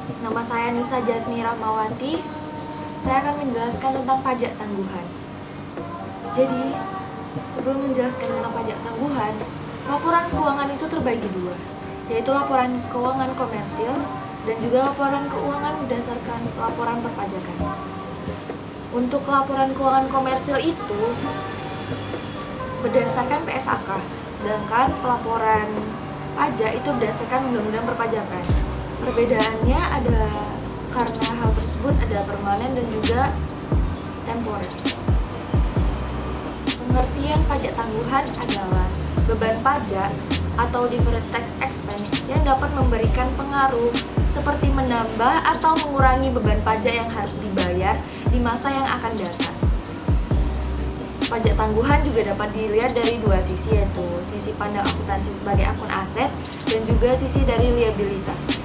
Nama saya Nisa Jasmi Rahmawanti. Saya akan menjelaskan tentang pajak tangguhan. Jadi, sebelum menjelaskan tentang pajak tangguhan, laporan keuangan itu terbagi dua, yaitu laporan keuangan komersil dan juga laporan keuangan berdasarkan laporan perpajakan. Untuk laporan keuangan komersil itu berdasarkan PSAK, sedangkan pelaporan pajak itu berdasarkan undang-undang perpajakan. Perbedaannya ada karena hal tersebut ada permanen dan juga temporer. Pengertian pajak tangguhan adalah beban pajak atau deferred tax expense yang dapat memberikan pengaruh seperti menambah atau mengurangi beban pajak yang harus dibayar di masa yang akan datang. Pajak tangguhan juga dapat dilihat dari dua sisi, yaitu sisi pandang akuntansi sebagai akun aset dan juga sisi dari liabilitas,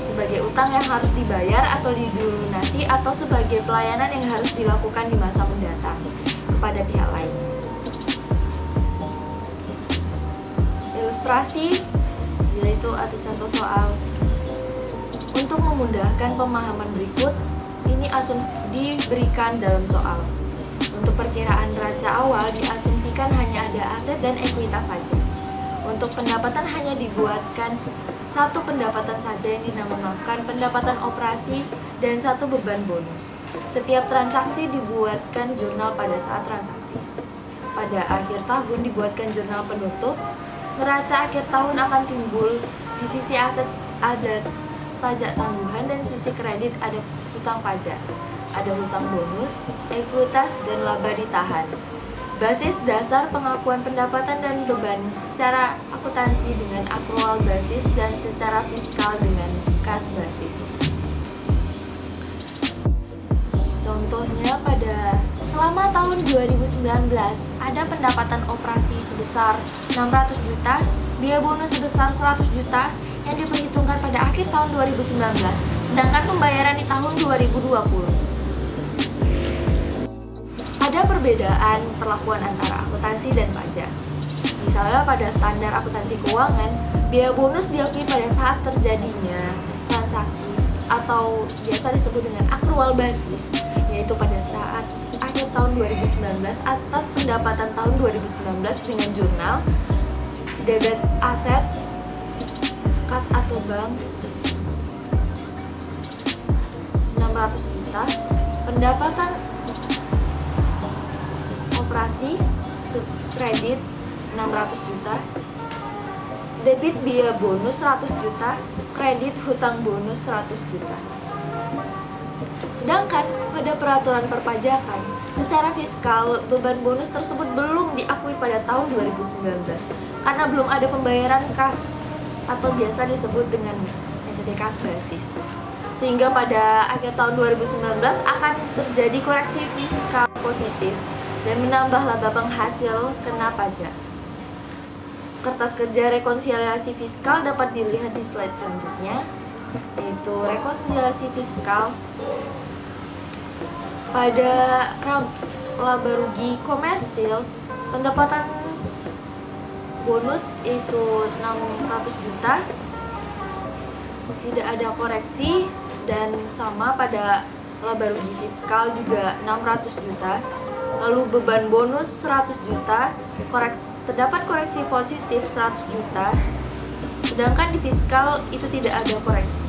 sebagai utang yang harus dibayar atau dilunasi atau sebagai pelayanan yang harus dilakukan di masa mendatang kepada pihak lain. Ilustrasi yaitu atau contoh soal. Untuk memudahkan pemahaman berikut, ini asumsi diberikan dalam soal. Untuk perkiraan neraca awal diasumsikan hanya ada aset dan ekuitas saja. Untuk pendapatan hanya dibuatkan satu pendapatan saja yang dinamakan pendapatan operasi dan satu beban bonus. Setiap transaksi dibuatkan jurnal pada saat transaksi. Pada akhir tahun dibuatkan jurnal penutup. Neraca akhir tahun akan timbul di sisi aset ada pajak tangguhan dan sisi kredit ada hutang pajak. Ada hutang bonus, ekuitas, dan laba ditahan. Basis dasar pengakuan pendapatan dan beban secara akuntansi dengan akrual basis dan secara fiskal dengan kas basis. Contohnya pada selama tahun 2019 ada pendapatan operasi sebesar 600 juta, biaya bonus sebesar 100 juta yang diperhitungkan pada akhir tahun 2019, sedangkan pembayaran di tahun 2020. Ada perbedaan perlakuan antara akuntansi dan pajak. Misalnya pada standar akuntansi keuangan, biaya bonus diakui pada saat terjadinya transaksi atau biasa disebut dengan akrual basis, yaitu pada saat akhir tahun 2019 atas pendapatan tahun 2019 dengan jurnal, debit aset, kas atau bank 600 juta, pendapatan operasi kredit 600 juta, debit biaya bonus 100 juta, kredit hutang bonus 100 juta. Sedangkan pada peraturan perpajakan, secara fiskal beban bonus tersebut belum diakui pada tahun 2019 karena belum ada pembayaran kas atau biasa disebut dengan metode kas basis. Sehingga pada akhir tahun 2019 akan terjadi koreksi fiskal positif dan menambah laba penghasil kena pajak. Kertas kerja rekonsiliasi fiskal dapat dilihat di slide selanjutnya, yaitu rekonsiliasi fiskal. Pada laba rugi komersil, pendapatan bonus itu 600 juta, tidak ada koreksi, dan sama pada laba rugi fiskal juga 600 juta. Lalu beban bonus 100 juta, terdapat koreksi positif 100 juta, sedangkan di fiskal itu tidak ada koreksi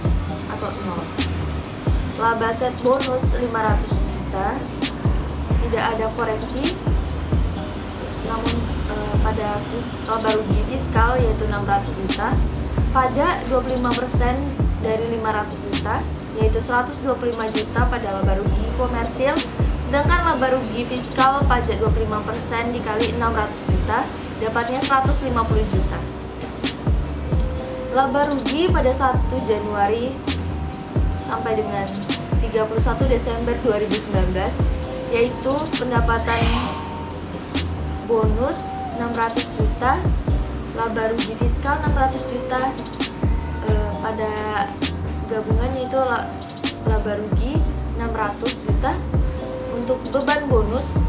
atau nol. Laba set bonus 500 juta, tidak ada koreksi, namun pada laba rugi fiskal yaitu 600 juta, pajak 25% dari 500 juta, yaitu 125 juta pada laba rugi komersil. Sedangkan laba rugi fiskal pajak 25% dikali 600 juta, dapatnya 150 juta. Laba rugi pada 1 Januari sampai dengan 31 Desember 2019, yaitu pendapatan bonus 600 juta, laba rugi fiskal 600 juta, pada gabungannya itu laba rugi 600 juta. Untuk beban bonus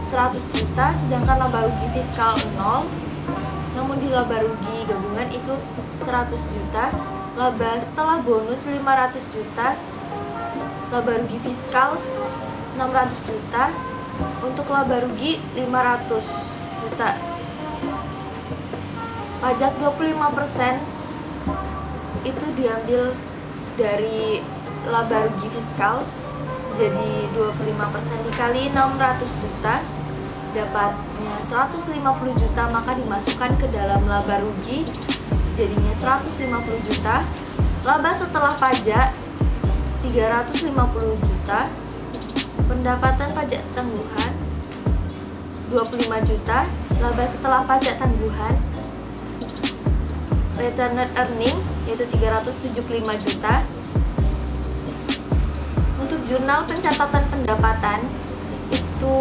100 juta, sedangkan laba rugi fiskal 0, namun di laba rugi gabungan itu 100 juta, laba setelah bonus 500 juta, laba rugi fiskal 600 juta, untuk laba rugi 500 juta. Pajak 25% itu diambil dari laba rugi fiskal, jadi 25% dikali 600 juta dapatnya 150 juta, maka dimasukkan ke dalam laba rugi, jadinya 150 juta. Laba setelah pajak 350 juta, pendapatan pajak tangguhan 25 juta, laba setelah pajak tangguhan, retained earning yaitu 375 juta. Untuk jurnal pencatatan pendapatan itu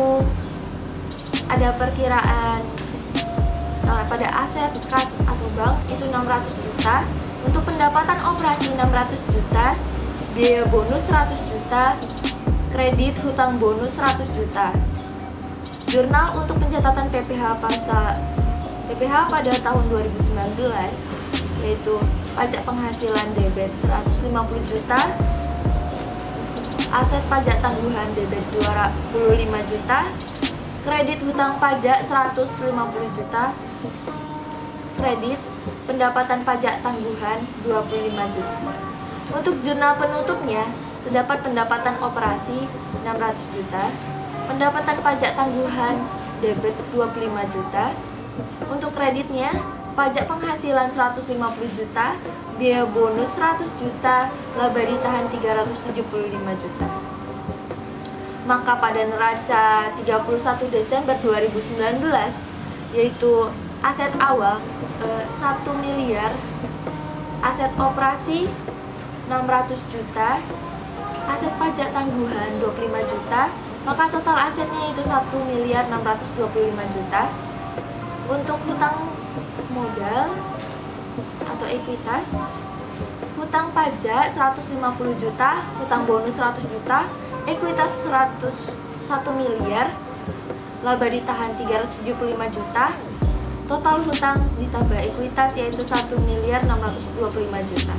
ada perkiraan misalnya pada aset kas atau bank itu 600 juta, untuk pendapatan operasi 600 juta, biaya bonus 100 juta, kredit hutang bonus 100 juta. Jurnal untuk pencatatan PPh pada tahun 2019 yaitu pajak penghasilan debit 150 juta, aset pajak tangguhan debit 25 juta, kredit hutang pajak 150 juta, kredit pendapatan pajak tangguhan 25 juta. Untuk jurnal penutupnya terdapat pendapatan operasi 600 juta, pendapatan pajak tangguhan debit 25 juta, untuk kreditnya pajak penghasilan 150 juta, biaya bonus 100 juta, laba ditahan 375 juta. Maka pada neraca 31 Desember 2019 yaitu aset awal 1 miliar, aset operasi 600 juta, aset pajak tangguhan 25 juta, maka total asetnya itu 1 miliar 625 juta. Untuk hutang modal atau ekuitas, hutang pajak 150 juta, hutang bonus 100 juta, ekuitas 101 miliar, laba ditahan 375 juta, total hutang ditambah ekuitas yaitu 1 miliar 625 juta.